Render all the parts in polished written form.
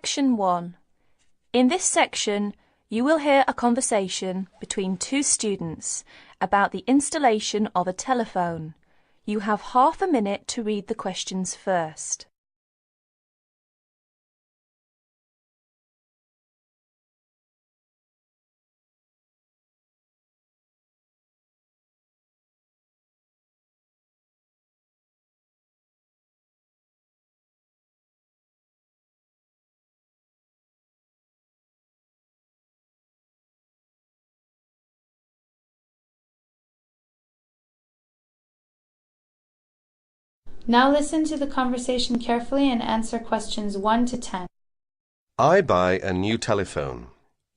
Section 1. In this section, you will hear a conversation between two students about the installation of a telephone. You have half a minute to read the questions first. Now listen to the conversation carefully and answer questions 1 to 10. I buy a new telephone.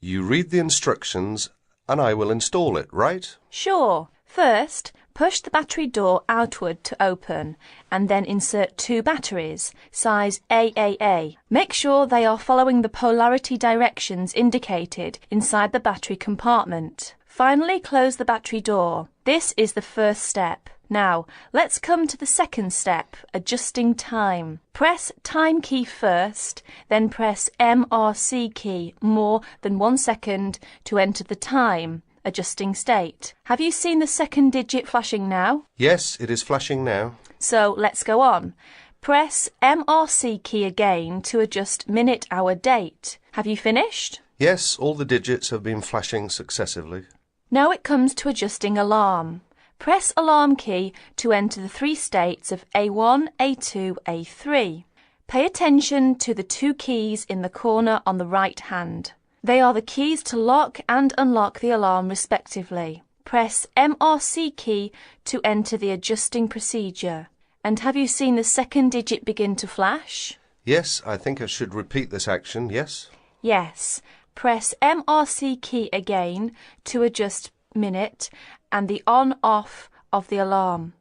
You read the instructions and I will install it, right? Sure. First, push the battery door outward to open and then insert two batteries, size AAA. Make sure they are following the polarity directions indicated inside the battery compartment. Finally, close the battery door. This is the first step. Now, let's come to the second step, adjusting time. Press time key first, then press MRC key more than 1 second to enter the time, adjusting state. Have you seen the second digit flashing now? Yes, it is flashing now. So let's go on. Press MRC key again to adjust minute, hour, date. Have you finished? Yes, all the digits have been flashing successively. Now it comes to adjusting alarm. Press alarm key to enter the three states of A1, A2, A3. Pay attention to the two keys in the corner on the right hand. They are the keys to lock and unlock the alarm respectively. Press MRC key to enter the adjusting procedure. And have you seen the second digit begin to flash? Yes, I think I should repeat this action, yes? Yes. Press MRC key again to adjust minute and the on-off of the alarm.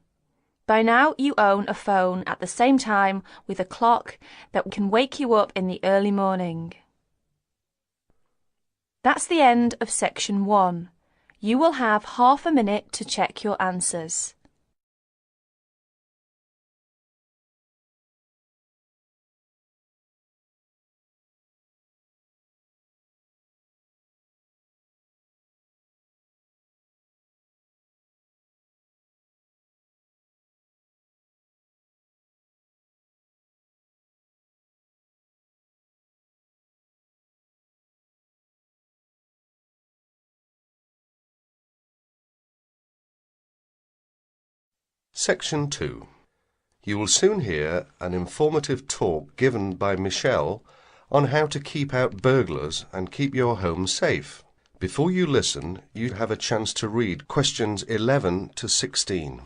By now you own a phone at the same time with a clock that can wake you up in the early morning. That's the end of section 1. You will have half a minute to check your answers. Section 2. You will soon hear an informative talk given by Michelle on how to keep out burglars and keep your home safe. Before you listen, you have a chance to read questions 11 to 16.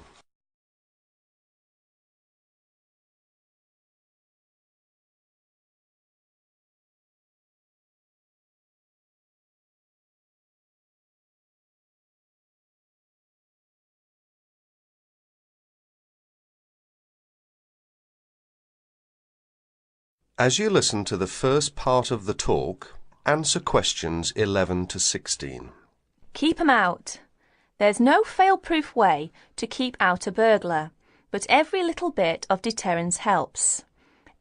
As you listen to the first part of the talk, answer questions 11 to 16. Keep 'em out. There's no fail-proof way to keep out a burglar, but every little bit of deterrence helps.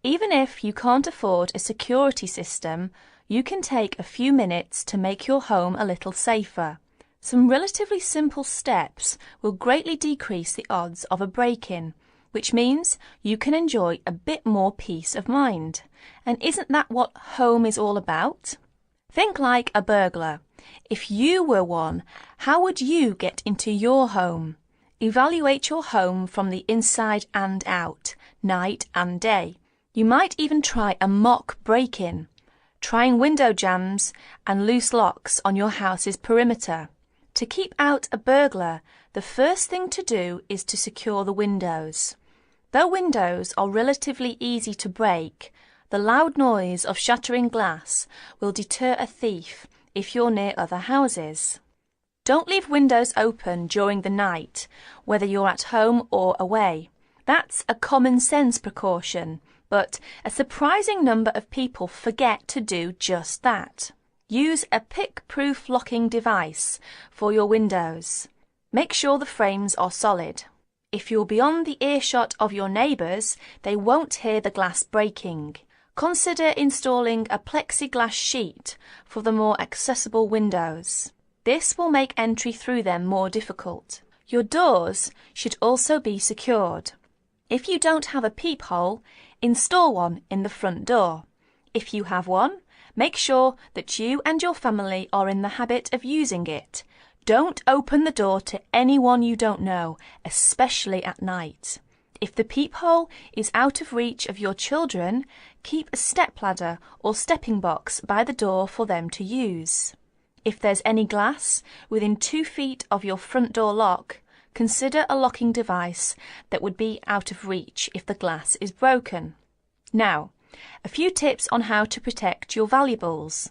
Even if you can't afford a security system, you can take a few minutes to make your home a little safer. Some relatively simple steps will greatly decrease the odds of a break-in, which means you can enjoy a bit more peace of mind. And isn't that what home is all about? Think like a burglar. If you were one, how would you get into your home? Evaluate your home from the inside and out, night and day. You might even try a mock break-in, trying window jams and loose locks on your house's perimeter. To keep out a burglar, the first thing to do is to secure the windows. Though windows are relatively easy to break, the loud noise of shattering glass will deter a thief if you're near other houses. Don't leave windows open during the night, whether you're at home or away. That's a common sense precaution, but a surprising number of people forget to do just that. Use a pick-proof locking device for your windows. Make sure the frames are solid. If you're beyond the earshot of your neighbours, they won't hear the glass breaking. Consider installing a plexiglass sheet for the more accessible windows. This will make entry through them more difficult. Your doors should also be secured. If you don't have a peephole, install one in the front door. If you have one, make sure that you and your family are in the habit of using it. Don't open the door to anyone you don't know, especially at night. If the peephole is out of reach of your children, keep a stepladder or stepping box by the door for them to use. If there's any glass within 2 feet of your front door lock, consider a locking device that would be out of reach if the glass is broken. Now, a few tips on how to protect your valuables.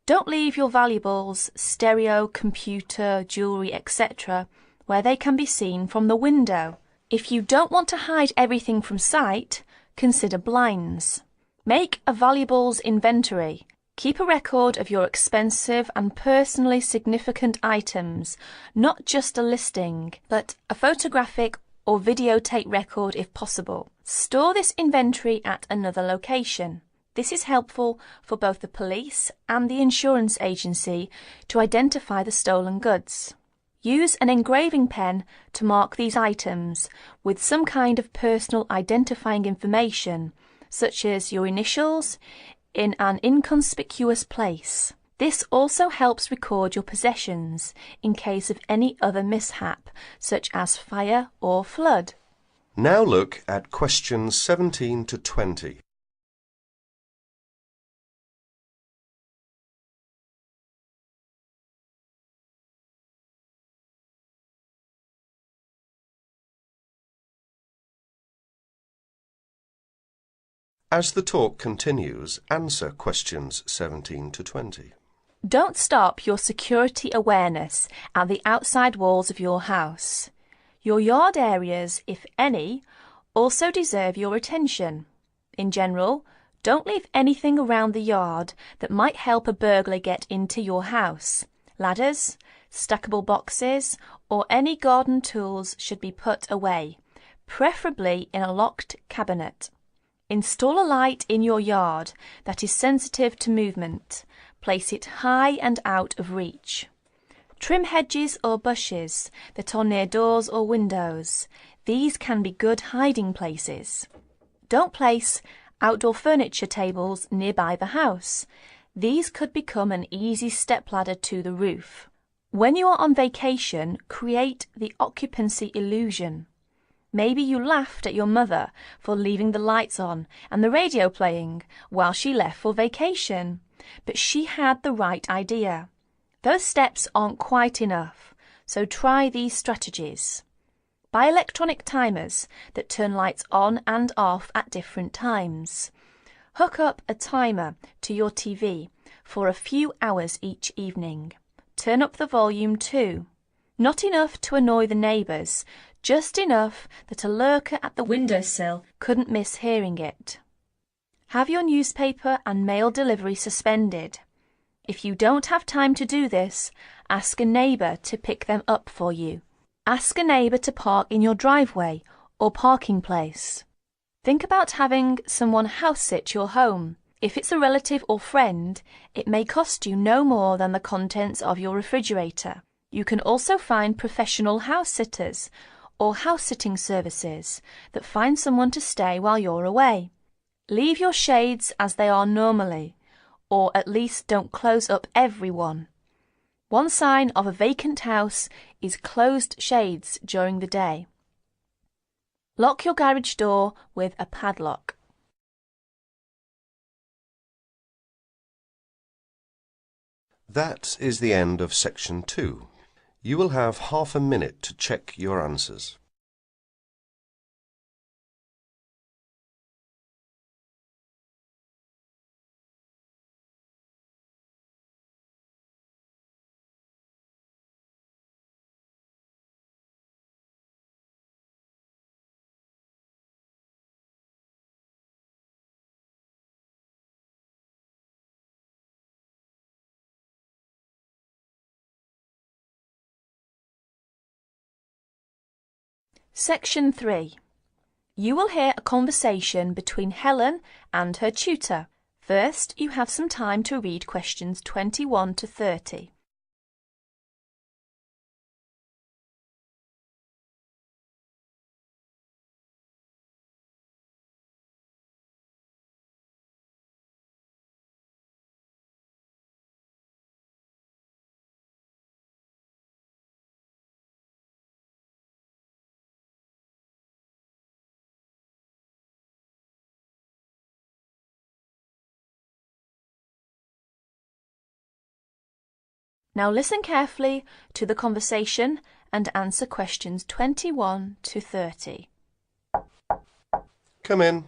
Don't leave your valuables, stereo, computer, jewellery, etc., where they can be seen from the window. If you don't want to hide everything from sight, consider blinds. Make a valuables inventory. Keep a record of your expensive and personally significant items, not just a listing, but a photographic or videotape record if possible. Store this inventory at another location. This is helpful for both the police and the insurance agency to identify the stolen goods. Use an engraving pen to mark these items with some kind of personal identifying information, such as your initials, in an inconspicuous place. This also helps record your possessions in case of any other mishap, such as fire or flood. Now look at questions 17 to 20. As the talk continues, answer questions 17 to 20. Don't stop your security awareness at the outside walls of your house. Your yard areas, if any, also deserve your attention. In general, don't leave anything around the yard that might help a burglar get into your house. Ladders, stackable boxes, or any garden tools should be put away, preferably in a locked cabinet. Install a light in your yard that is sensitive to movement. Place it high and out of reach. Trim hedges or bushes that are near doors or windows. These can be good hiding places. Don't place outdoor furniture tables nearby the house. These could become an easy stepladder to the roof. When you are on vacation, create the occupancy illusion. Maybe you laughed at your mother for leaving the lights on and the radio playing while she left for vacation, but she had the right idea. Those steps aren't quite enough, so try these strategies. Buy electronic timers that turn lights on and off at different times. Hook up a timer to your TV for a few hours each evening. Turn up the volume too. Not enough to annoy the neighbours, just enough that a lurker at the windowsill couldn't miss hearing it. Have your newspaper and mail delivery suspended. If you don't have time to do this, ask a neighbour to pick them up for you. Ask a neighbour to park in your driveway or parking place. Think about having someone house sit your home. If it's a relative or friend, it may cost you no more than the contents of your refrigerator. You can also find professional house sitters or house-sitting services that find someone to stay while you're away. Leave your shades as they are normally, or at least don't close up every one. One sign of a vacant house is closed shades during the day. Lock your garage door with a padlock. That is the end of section 2. You will have half a minute to check your answers. Section 3. You will hear a conversation between Helen and her tutor. First, you have some time to read questions 21 to 30. Now listen carefully to the conversation and answer questions 21 to 30. Come in.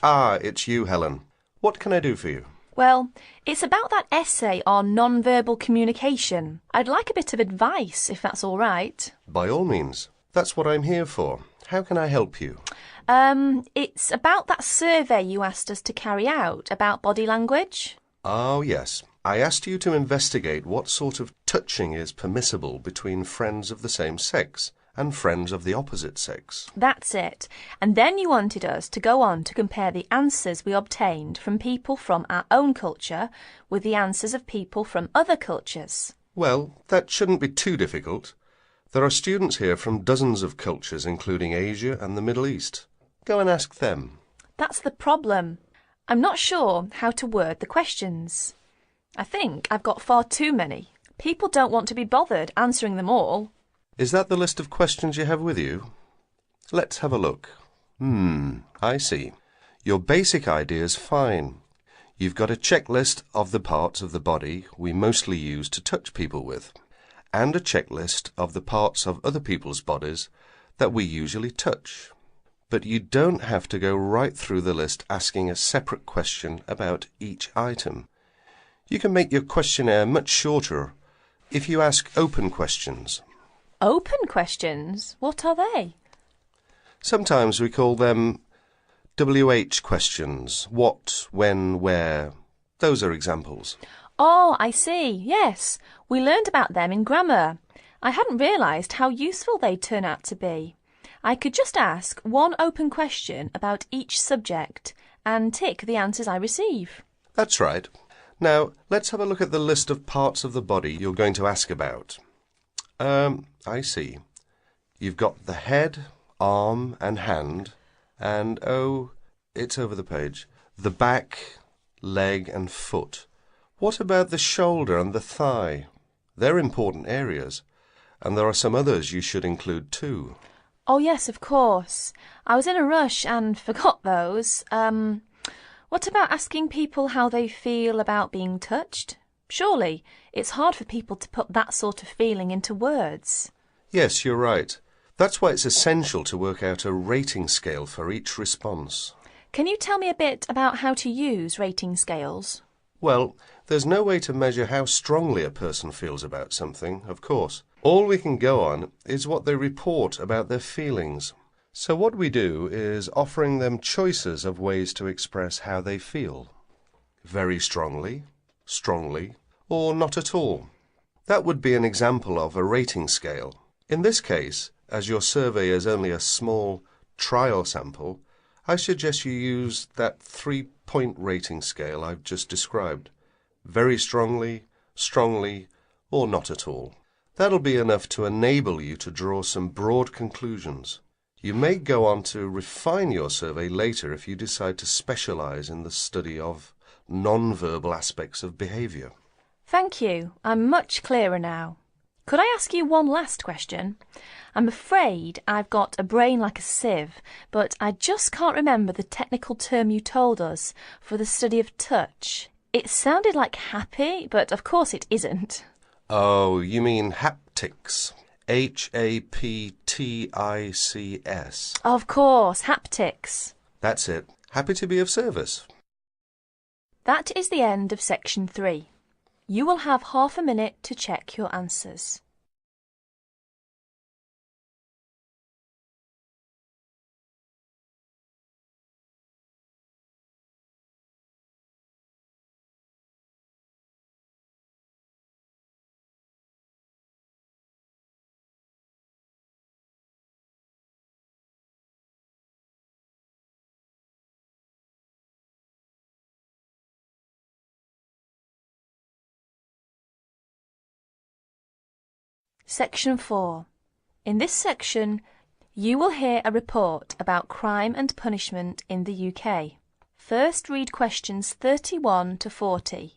Ah, it's you, Helen. What can I do for you? Well, it's about that essay on non-verbal communication. I'd like a bit of advice, if that's all right. By all means. That's what I'm here for. How can I help you? It's about that survey you asked us to carry out about body language. Oh, yes. I asked you to investigate what sort of touching is permissible between friends of the same sex and friends of the opposite sex. That's it. And then you wanted us to go on to compare the answers we obtained from people from our own culture with the answers of people from other cultures. Well, that shouldn't be too difficult. There are students here from dozens of cultures, including Asia and the Middle East. Go and ask them. That's the problem. I'm not sure how to word the questions. I think I've got far too many. People don't want to be bothered answering them all. Is that the list of questions you have with you? Let's have a look. I see. Your basic idea is fine. You've got a checklist of the parts of the body we mostly use to touch people with, and a checklist of the parts of other people's bodies that we usually touch. But you don't have to go right through the list asking a separate question about each item. You can make your questionnaire much shorter if you ask open questions. Open questions? What are they? Sometimes we call them WH questions. What, when, where. Those are examples. Oh, I see. Yes, we learned about them in grammar. I hadn't realised how useful they'd turn out to be. I could just ask one open question about each subject and tick the answers I receive. That's right. Now, let's have a look at the list of parts of the body you're going to ask about. I see. You've got the head, arm and hand, and, oh, it's over the page, the back, leg and foot. What about the shoulder and the thigh? They're important areas, and there are some others you should include too. Oh, yes, of course. I was in a rush and forgot those. What about asking people how they feel about being touched? Surely it's hard for people to put that sort of feeling into words. Yes, you're right. That's why it's essential to work out a rating scale for each response. Can you tell me a bit about how to use rating scales? Well, there's no way to measure how strongly a person feels about something, of course. All we can go on is what they report about their feelings. So what we do is offering them choices of ways to express how they feel. Very strongly, strongly, or not at all. That would be an example of a rating scale. In this case, as your survey is only a small trial sample, I suggest you use that 3-point rating scale I've just described. Very strongly, strongly, or not at all. That'll be enough to enable you to draw some broad conclusions. You may go on to refine your survey later if you decide to specialize in the study of non-verbal aspects of behavior. Thank you. I'm much clearer now. Could I ask you one last question? I'm afraid I've got a brain like a sieve, but I just can't remember the technical term you told us for the study of touch. It sounded like happy, but of course it isn't. Oh, you mean haptics. Haptics. Of course, haptics. That's it. Happy to be of service. That is the end of section 3. You will have half a minute to check your answers. Section 4. In this section, you will hear a report about crime and punishment in the UK. First read questions 31 to 40.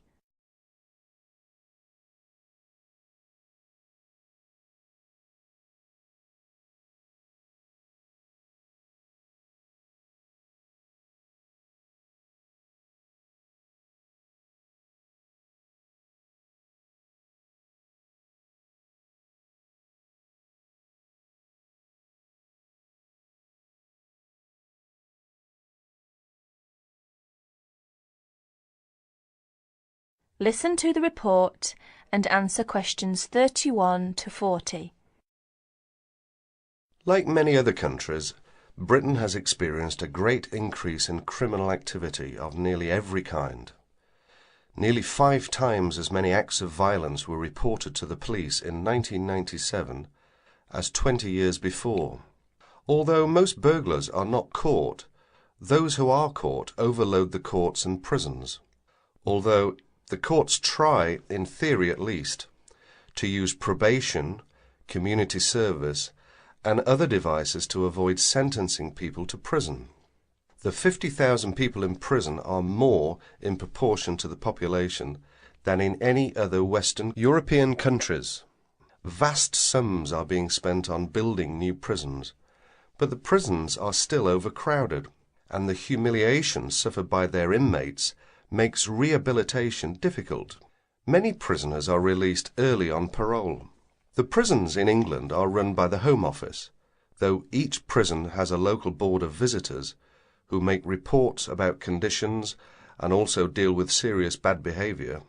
Listen to the report and answer questions 31 to 40. Like many other countries, Britain has experienced a great increase in criminal activity of nearly every kind. Nearly 5 times as many acts of violence were reported to the police in 1997 as 20 years before. Although most burglars are not caught, those who are caught overload the courts and prisons. Although the courts try, in theory at least, to use probation, community service, and other devices to avoid sentencing people to prison. The 50,000 people in prison are more in proportion to the population than in any other Western European countries. Vast sums are being spent on building new prisons, but the prisons are still overcrowded, and the humiliation suffered by their inmates makes rehabilitation difficult. Many prisoners are released early on parole. The prisons in England are run by the Home Office, though each prison has a local board of visitors who make reports about conditions and also deal with serious bad behaviour.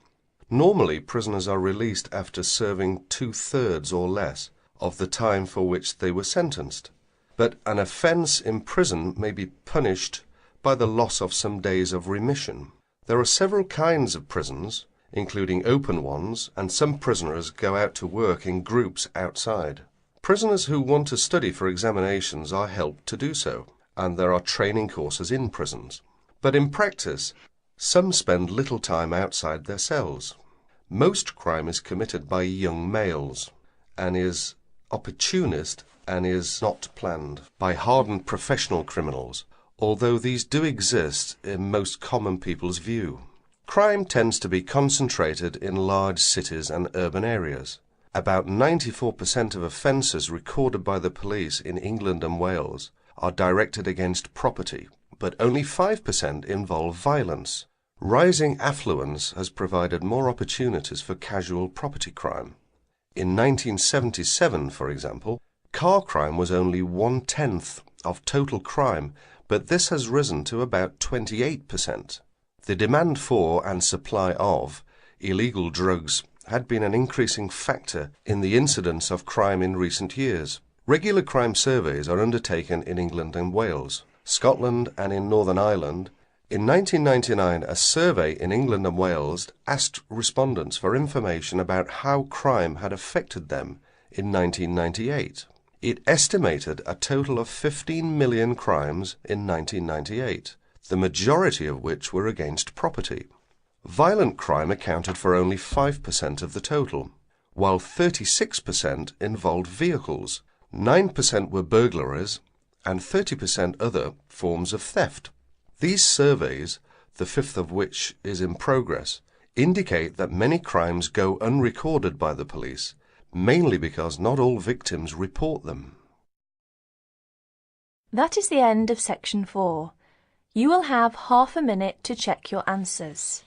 Normally, prisoners are released after serving 2/3 or less of the time for which they were sentenced. But an offence in prison may be punished by the loss of some days of remission. There are several kinds of prisons, including open ones, and some prisoners go out to work in groups outside. Prisoners who want to study for examinations are helped to do so, and there are training courses in prisons. But in practice, some spend little time outside their cells. Most crime is committed by young males, and is opportunist and is not planned by hardened professional criminals, although these do exist in most common people's view. Crime tends to be concentrated in large cities and urban areas. About 94% of offences recorded by the police in England and Wales are directed against property, but only 5% involve violence. Rising affluence has provided more opportunities for casual property crime. In 1977, for example, car crime was only 1/10 of total crime, but this has risen to about 28%. The demand for and supply of illegal drugs had been an increasing factor in the incidence of crime in recent years. Regular crime surveys are undertaken in England and Wales, Scotland and in Northern Ireland. In 1999, a survey in England and Wales asked respondents for information about how crime had affected them in 1998. It estimated a total of 15 million crimes in 1998, the majority of which were against property. Violent crime accounted for only 5% of the total, while 36% involved vehicles, 9% were burglaries, and 30% other forms of theft. These surveys, the 5th of which is in progress, indicate that many crimes go unrecorded by the police, mainly because not all victims report them. That is the end of section 4. You will have half a minute to check your answers.